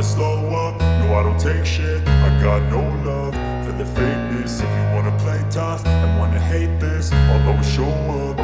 slow up, no I don't take shit. I got no love for the fakeness. If you wanna play tough and wanna hate this, I'll always show up.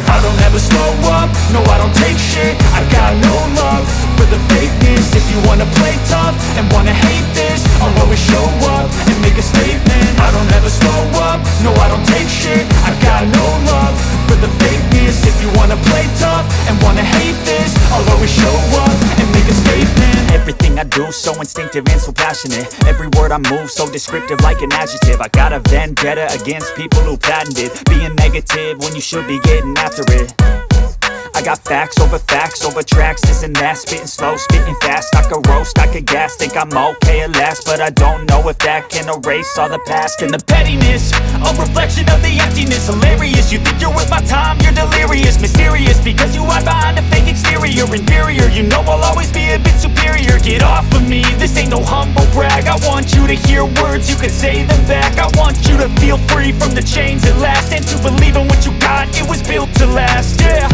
I don't ever slow up, no I don't take shit. I got no love for the fakeness. If you wanna play tough and wanna hate this, I'll always show up and make a statement. I don't ever slow up, no I don't take shit. I got no love for the fakeness. If you wanna play tough and wanna hate this, I'll always show up and make a statement. Everything I do so instinctive and so passionate. Every word I move so descriptive like an adjective. I got a vendetta against people who patented being negative when you should be getting after it. I got facts over tracks, this and that. Spitting slow, spitting fast, I could roast, I could gas. Think I'm okay at last, but I don't know if that can erase all the past. And the pettiness, a reflection of the emptiness. Hilarious, you think you're worth my time, you're delirious. Mysterious, because you hide behind a fake exterior. Inferior, you know I'll always be a bit superior. Get off of me, this ain't no humble brag. I want you to hear words, you can say them back. I want you to feel free from the chains at last, and to believe in what you got, it was built to last, yeah.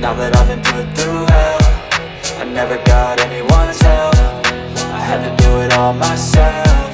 Now that I've been put through hell, I never got anyone's help. I had to do it all myself.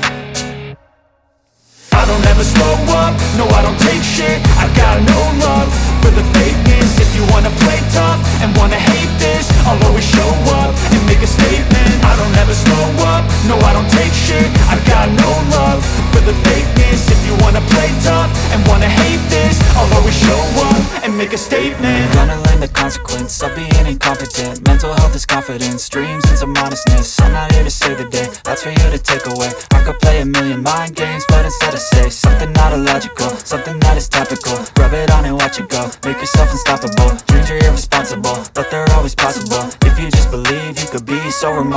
I don't ever slow up, no I don't take shit. I got no love for the fakeness. If you wanna play tough and wanna hate this, I'll always show up and make a statement. I don't ever slow up, no I don't take shit. I got no love for the fakeness. If you wanna play tough and wanna hate this, I'll always show up and make a statement. Gonna learn the consequence of being incompetent. Mental health is confidence, dreams and some modestness. I'm not here to save the day, that's for you to take away. I could play a million mind games, but instead I say something not illogical, something that is topical. Rub it on and watch it go, make yourself unstoppable. Dreams are irresponsible, but they're always possible. If you just believe, you could be so remarkable.